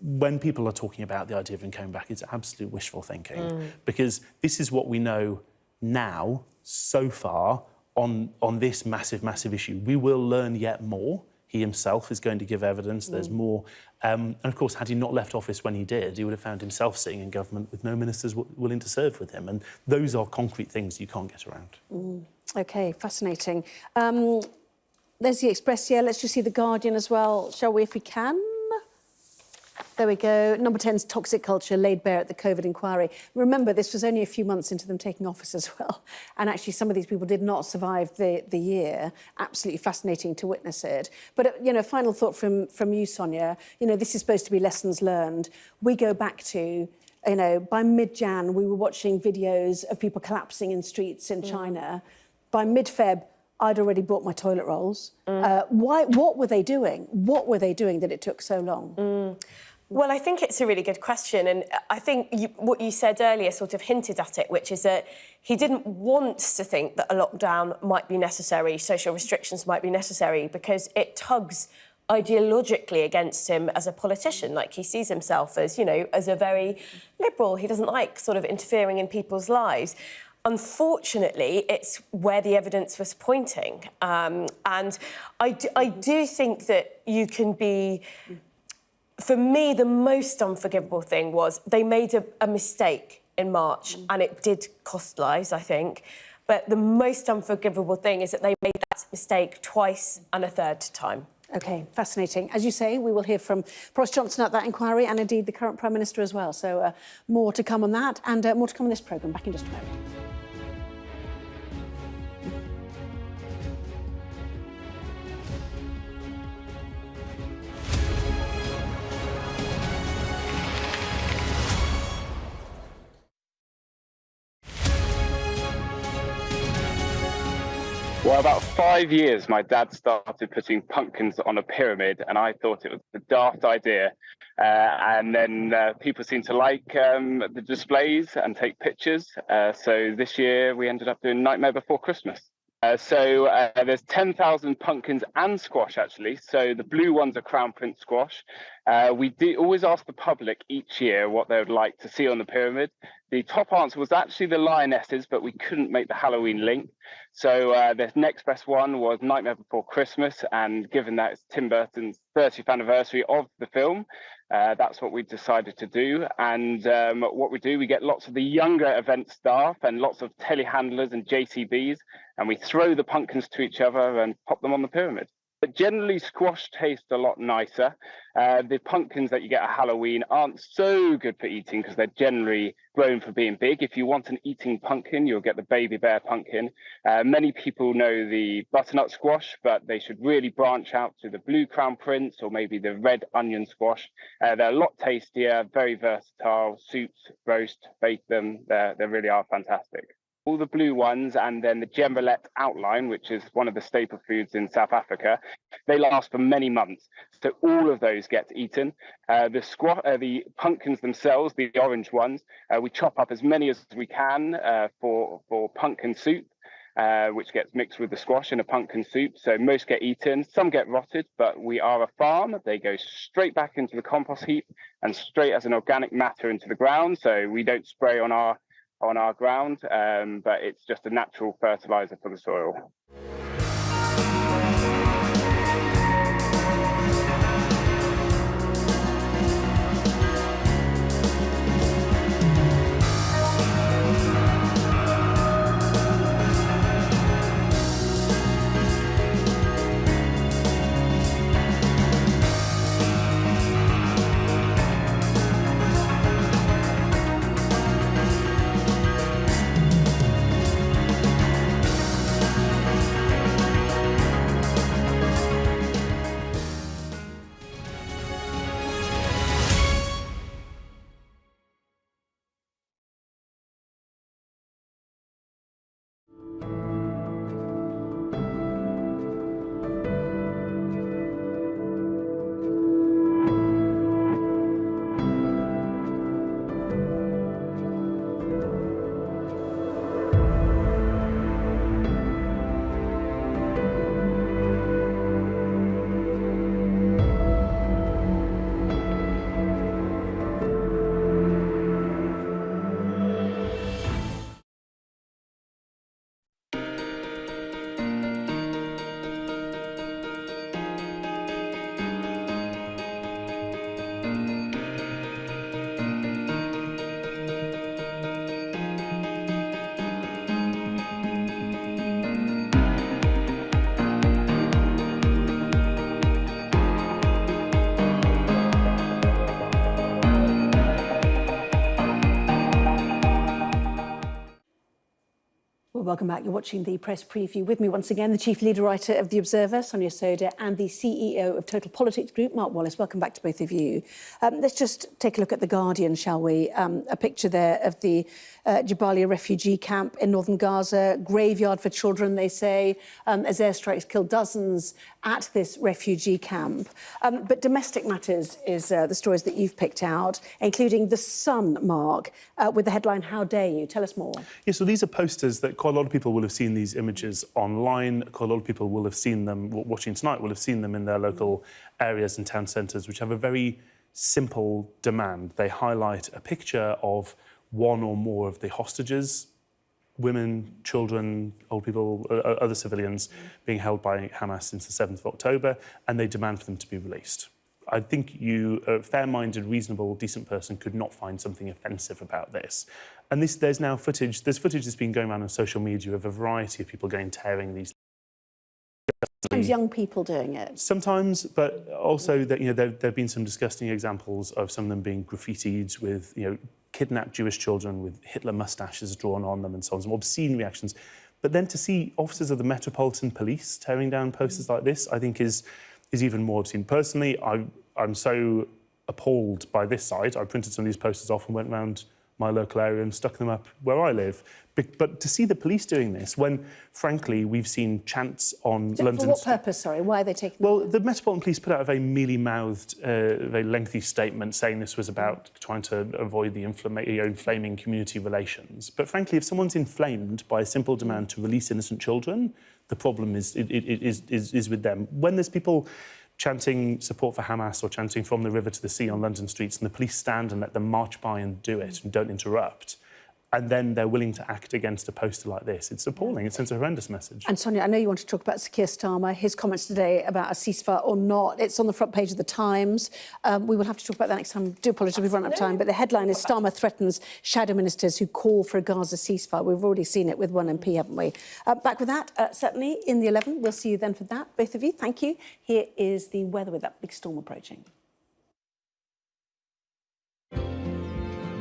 When people are talking about the idea of him coming back, it's absolute wishful thinking. Because this is what we know now, so far, on this massive, massive issue. We will learn yet more. He himself is going to give evidence. There's more. And, of course, had he not left office when he did, he would have found himself sitting in government with no ministers willing to serve with him. And those are concrete things you can't get around. OK, fascinating. There's the Express here. Let's just see the Guardian as well, shall we, if we can? There we go. Number 10's toxic culture laid bare at the COVID inquiry. Remember, this was only a few months into them taking office as well. And actually, some of these people did not survive the year. Absolutely fascinating to witness it. But, final thought from you, Sonia. This is supposed to be lessons learned. We go back to, by mid-Jan, we were watching videos of people collapsing in streets in China. By mid-Feb, I'd already bought my toilet rolls. What were they doing? What were they doing that it took so long? Well, I think it's a really good question. And I think what you said earlier sort of hinted at it, which is that he didn't want to think that a lockdown might be necessary, social restrictions might be necessary, because it tugs ideologically against him as a politician. Like, he sees himself as, as a very liberal. He doesn't like sort of interfering in people's lives. Unfortunately, it's where the evidence was pointing. And I do think that you can be... For me, the most unforgivable thing was they made a mistake in March, and it did cost lives, I think. But the most unforgivable thing is that they made that mistake twice and a third time. OK, fascinating. As you say, we will hear from Boris Johnson at that inquiry, and indeed the current Prime Minister as well. So more to come on that, and more to come on this programme. Back in just a moment. While about 5 years, my dad started putting pumpkins on a pyramid, and I thought it was a daft idea. And then people seemed to like the displays and take pictures. So this year we ended up doing Nightmare Before Christmas. So there's 10,000 pumpkins and squash, actually. So the blue ones are Crown Prince squash. We do always ask the public each year what they would like to see on the pyramid. The top answer was actually the lionesses, but we couldn't make the Halloween link. So the next best one was Nightmare Before Christmas. And given that it's Tim Burton's 30th anniversary of the film, that's what we decided to do. And what we do, we get lots of the younger event staff and lots of telehandlers and JCBs, and we throw the pumpkins to each other and pop them on the pyramid. But generally, squash tastes a lot nicer. The pumpkins that you get at Halloween aren't so good for eating because they're generally grown for being big. If you want an eating pumpkin, you'll get the baby bear pumpkin. Many people know the butternut squash, but they should really branch out to the blue Crown Prince or maybe the red onion squash. They're a lot tastier, very versatile. Soups, roast, bake them. They really are fantastic. All the blue ones and then the gemmelette outline, which is one of the staple foods in South Africa, they last for many months. So all of those get eaten. The pumpkins themselves, the orange ones, we chop up as many as we can for pumpkin soup, which gets mixed with the squash in a pumpkin soup. So most get eaten, some get rotted, but we are a farm. They go straight back into the compost heap and straight as an organic matter into the ground. So we don't spray on our ground, but it's just a natural fertilizer for the soil. Welcome back. You're watching the press preview. With me once again, the chief leader writer of The Observer, Sonia Soda, and the CEO of Total Politics Group, Mark Wallace. Welcome back to both of you. Let's just take a look at The Guardian, shall we? A picture there of the Jabalia refugee camp in northern Gaza, graveyard for children, they say, as airstrikes killed dozens at this refugee camp. But domestic matters is the stories that you've picked out, including The Sun, Mark, with the headline, "How dare you?" Tell us more. Yeah, so these are posters that quite a lot of people will have seen these images online. Quite a lot of people will have seen them, watching tonight, will have seen them in their local areas and town centres, which have a very simple demand. They highlight a picture of one or more of the hostages, women, children, old people, other civilians being held by Hamas since the 7th of October, and they demand for them to be released. I think a fair-minded, reasonable, decent person could not find something offensive about this. And there's now footage that's been going around on social media of a variety of people tearing these. Sometimes young people doing it. Sometimes, but also that there have been some disgusting examples of some of them being graffitied with kidnapped Jewish children with Hitler mustaches drawn on them and so on, some obscene reactions. But then to see officers of the Metropolitan Police tearing down posters like this, I think is even more obscene. Personally, I'm so appalled by this side. I printed some of these posters off and went around my local area and stuck them up where I live. But to see the police doing this, when, frankly, we've seen chants on London... For what purpose, sorry? Why are they taking... Well, the Metropolitan Police put out a very mealy-mouthed, very lengthy statement saying this was about trying to avoid the inflaming community relations. But, frankly, if someone's inflamed by a simple demand to release innocent children, the problem is with them. When there's people chanting support for Hamas or chanting from the river to the sea on London streets and the police stand and let them march by and do it and don't interrupt, and then they're willing to act against a poster like this, it's appalling. It sends a horrendous message. And Sonia, I know you want to talk about Keir Starmer, his comments today about a ceasefire or not. It's on the front page of The Times. We will have to talk about that next time. I do apologise, we've run out of time. But the headline is Starmer threatens shadow ministers who call for a Gaza ceasefire. We've already seen it with one MP, haven't we? Back with that, certainly, in the 11. We'll see you then for that. Both of you, thank you. Here is the weather with that big storm approaching.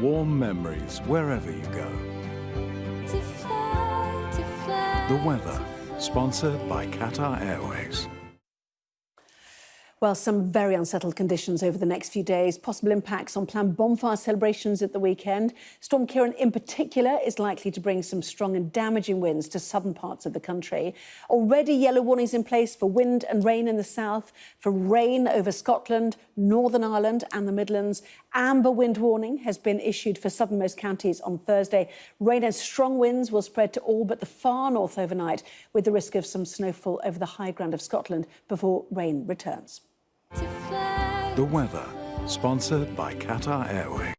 Warm memories wherever you go. The weather, sponsored by Qatar Airways. Well, some very unsettled conditions over the next few days. Possible impacts on planned bonfire celebrations at the weekend. Storm Ciaran in particular is likely to bring some strong and damaging winds to southern parts of the country. Already yellow warnings in place for wind and rain in the south, for rain over Scotland, Northern Ireland and the Midlands. Amber wind warning has been issued for southernmost counties on Thursday. Rain and strong winds will spread to all but the far north overnight, with the risk of some snowfall over the high ground of Scotland before rain returns. The weather, sponsored by Qatar Airways.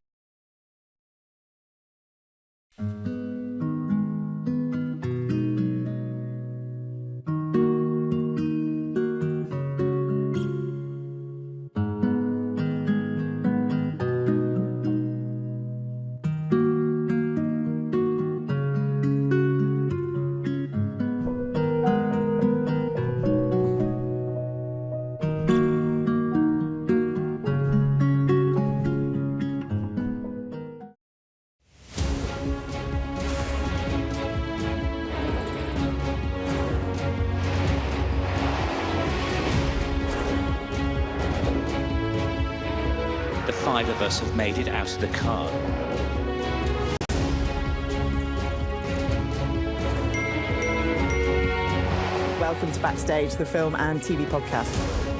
Five of us have made it out of the car. Welcome to Backstage, the film and TV podcast.